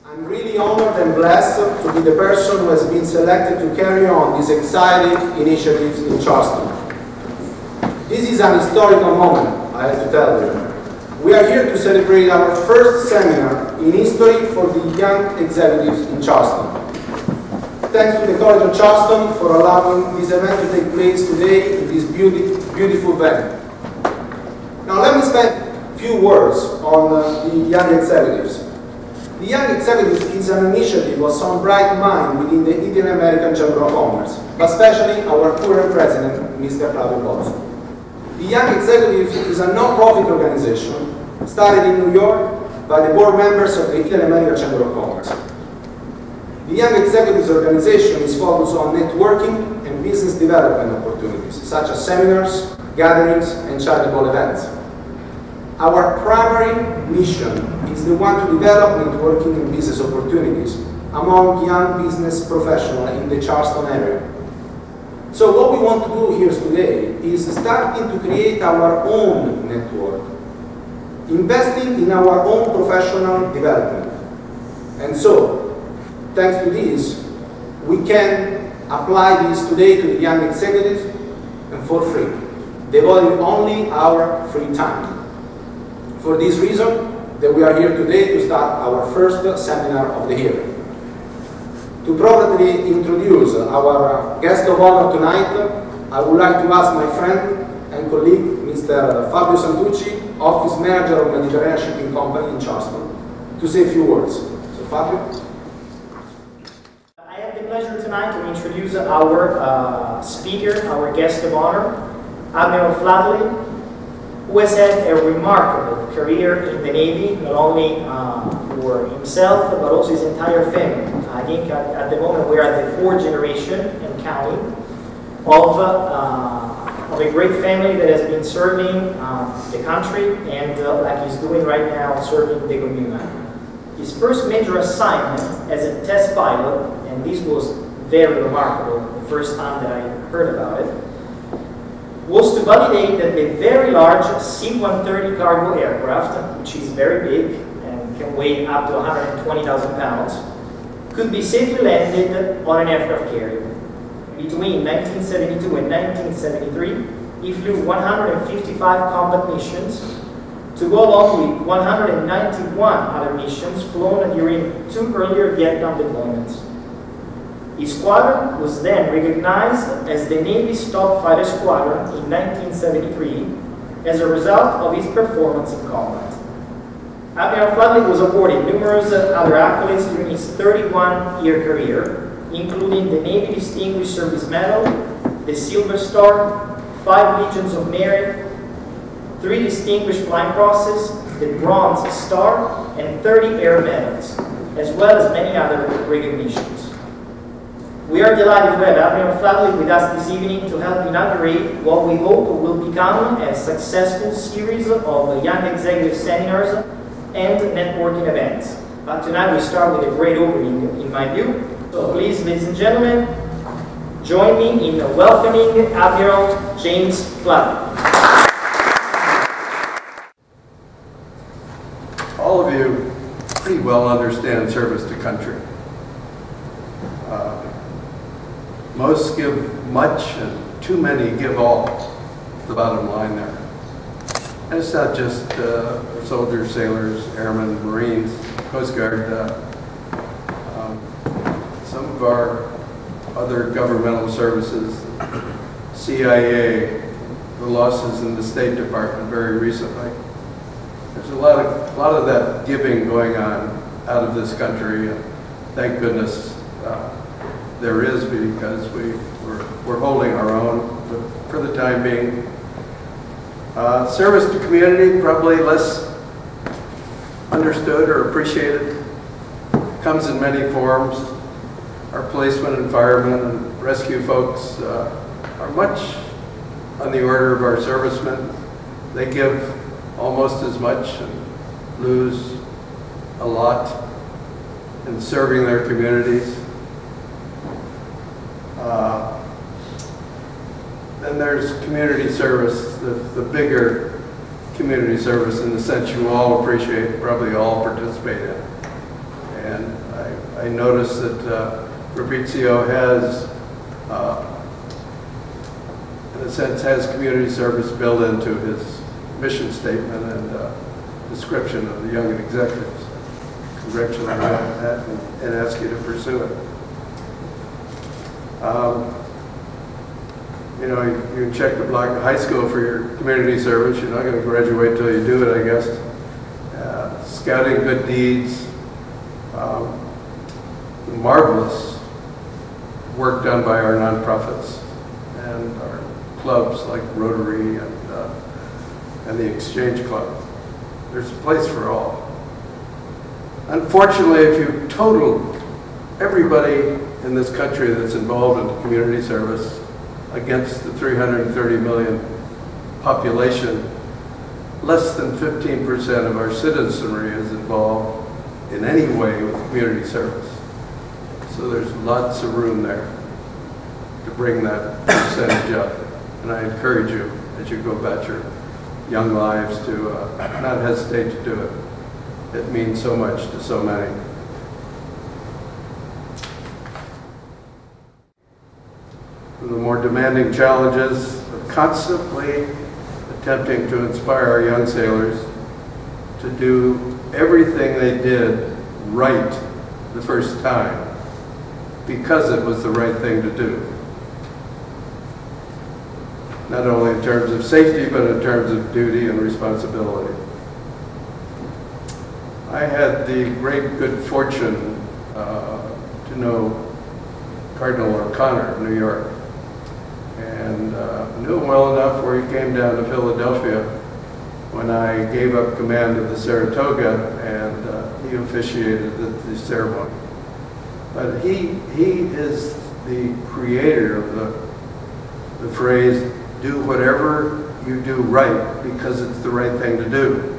I'm really honored and blessed to be the person who has been selected to carry on these exciting initiatives in Charleston. This is an historical moment, I have to tell you. We are here to celebrate our first seminar in history for the young executives in Charleston. Thanks to the College of Charleston for allowing this event to take place today in this beautiful venue. Now let me spend a few words on the young executives. The Young Executives is an initiative of some bright mind within the Italian American Chamber of Commerce, but especially our current president, Mr. Flatley. The Young Executives is a non-profit organization started in New York by the board members of the Italian American Chamber of Commerce. The Young Executives organization is focused on networking and business development opportunities, such as seminars, gatherings, and charitable events. Our primary mission is the one to develop networking and business opportunities among young business professionals in the Charleston area. So what we want to do here today is starting to create our own network, investing in our own professional development. And so, thanks to this, we can apply this today to the young executives and for free, devoting only our free time. For this reason, that we are here today to start our first seminar of the year. To properly introduce our guest of honor tonight, I would like to ask my friend and colleague, Mr. Fabio Santucci, Office Manager of Mediterranean Shipping Company in Charleston, to say a few words. So Fabio. I have the pleasure tonight to introduce our speaker, our guest of honor, Admiral Flatley, who has had a remarkable career in the Navy, not only for himself, but also his entire family. I think at the moment we are at the fourth generation and counting of a great family that has been serving the country and, like he's doing right now, serving the community. His first major assignment as a test pilot, and this was very remarkable the first time that I heard about it, was to validate that the very large C-130 cargo aircraft, which is very big and can weigh up to 120,000 pounds, could be safely landed on an aircraft carrier. Between 1972 and 1973, he flew 155 combat missions to go along with 191 other missions flown during 2 earlier Vietnam deployments. His squadron was then recognized as the Navy's top fighter squadron in 1973 as a result of his performance in combat. Admiral Flatley was awarded numerous other accolades during his 31-year career, including the Navy Distinguished Service Medal, the Silver Star, 5 Legions of Merit, 3 Distinguished Flying Crosses, the Bronze Star, and 30 Air Medals, as well as many other recognitions. We are delighted to have Admiral Flatley with us this evening to help inaugurate what we hope will become a successful series of young executive seminars and networking events. But tonight we start with a great opening, in my view. So please, ladies and gentlemen, join me in welcoming Admiral James Flatley. All of you pretty well understand service to country. Most give much and too many give all. The bottom line there. And it's not just soldiers, sailors, airmen, Marines, Coast Guard. Some of our other governmental services, CIA, the losses in the State Department very recently. There's a lot of that giving going on out of this country, and thank goodness there is, because we're holding our own for the time being. Service to community, probably less understood or appreciated, comes in many forms. Our policemen and firemen and rescue folks are much on the order of our servicemen. They give almost as much and lose a lot in serving their communities. Then there's community service, the bigger community service in the sense you all appreciate, probably all participate in. And I noticed that Fabrizio has, in a sense, has community service built into his mission statement and description of the young executives. Congratulate you on that and ask you to pursue it. You know, you can check the block in high school for your community service. You're not going to graduate till you do it, I guess. Scouting good deeds. Marvelous work done by our nonprofits and our clubs like Rotary and the Exchange Club. There's a place for all. Unfortunately, if you total everybody in this country that's involved in community service against the 330 million population, less than 15% of our citizenry is involved in any way with community service. So there's lots of room there to bring that percentage up. And I encourage you, as you go about your young lives, to not hesitate to do it. It means so much to so many. From the more demanding challenges of constantly attempting to inspire our young sailors to do everything they did right the first time, because it was the right thing to do. Not only in terms of safety, but in terms of duty and responsibility. I had the great good fortune to know Cardinal O'Connor of New York, and knew him well enough where he came down to Philadelphia when I gave up command of the Saratoga, and he officiated the ceremony. But he is the creator of the phrase, do whatever you do right because it's the right thing to do.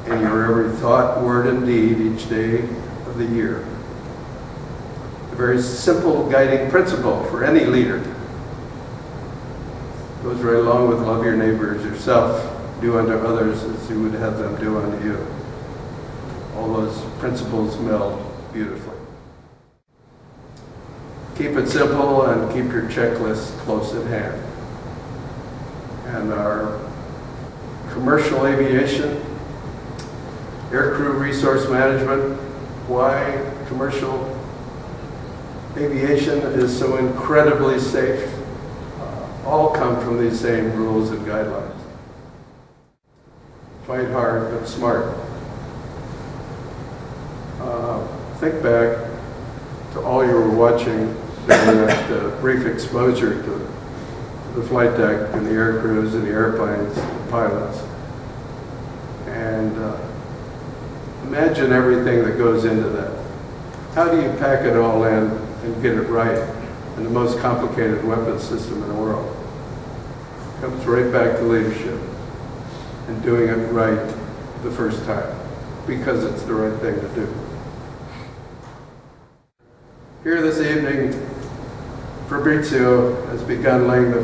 In your every thought, word, and deed each day of the year. A very simple guiding principle for any leader. Goes right along with love your neighbor as yourself, do unto others as you would have them do unto you. All those principles meld beautifully. Keep it simple and keep your checklist close at hand. And our commercial aviation, aircrew resource management, why commercial aviation is so incredibly safe, all come from these same rules and guidelines. Fight hard, but smart. Think back to all you were watching during that brief exposure to the flight deck and the air crews and the airplanes and the pilots. And imagine everything that goes into that. How do you pack it all in and get it right in the most complicated weapons system in the world? It comes right back to leadership and doing it right the first time because it's the right thing to do. Here this evening, Fabrizio has begun laying the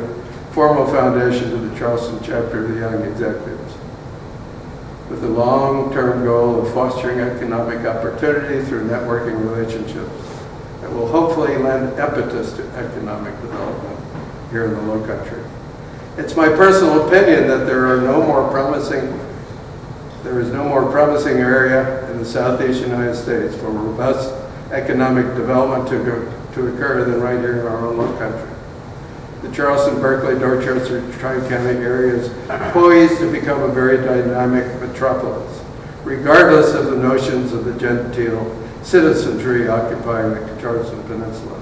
formal foundation to the Charleston chapter of the Young Executives, with the long-term goal of fostering economic opportunity through networking relationships that will hopefully lend impetus to economic development here in the Low Country. It's my personal opinion that there is no more promising area in the southeast United States for robust economic development to occur than right here in our own Low Country. The Charleston, Berkeley, Dorchester, Tri-County area is poised to become a very dynamic metropolis, regardless of the notions of the genteel citizenry occupying the Charleston Peninsula.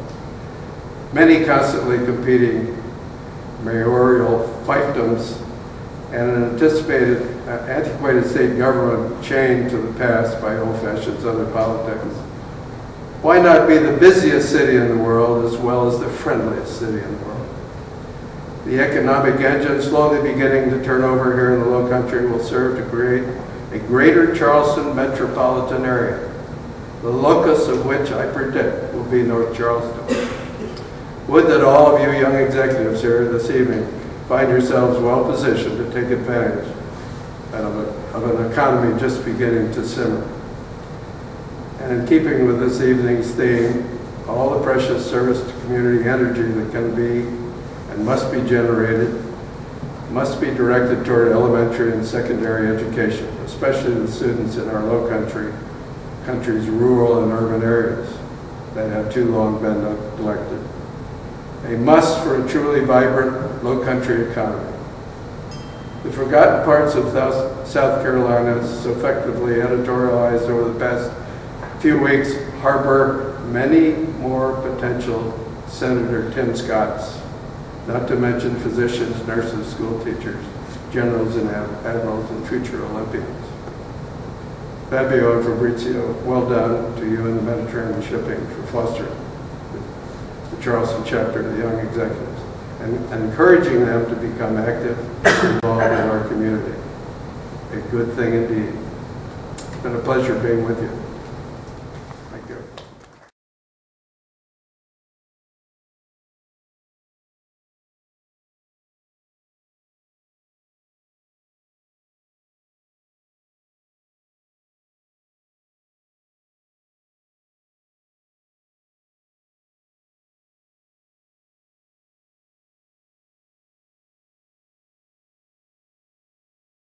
Many constantly competing mayoral fiefdoms and an anticipated antiquated state government chained to the past by old-fashioned Southern politics. Why not be the busiest city in the world as well as the friendliest city in the world? The economic engine slowly beginning to turn over here in the Low Country will serve to create a greater Charleston metropolitan area, the locus of which I predict will be North Charleston. Would that all of you young executives here this evening find yourselves well positioned to take advantage and of an economy just beginning to simmer. And in keeping with this evening's theme, all the precious service to community energy that can be and must be generated must be directed toward elementary and secondary education, especially the students in our low country's rural and urban areas that have too long been neglected. A must for a truly vibrant low country economy. The forgotten parts of South Carolina, so effectively editorialized over the past few weeks, harbor many more potential Senator Tim Scotts, not to mention physicians, nurses, school teachers, generals and admirals, and future Olympians. Fabio and Fabrizio, well done to you in the Mediterranean Shipping for fostering the Charleston chapter of the Young Executives and encouraging them to become active and involved in our community. A good thing indeed. It's been a pleasure being with you.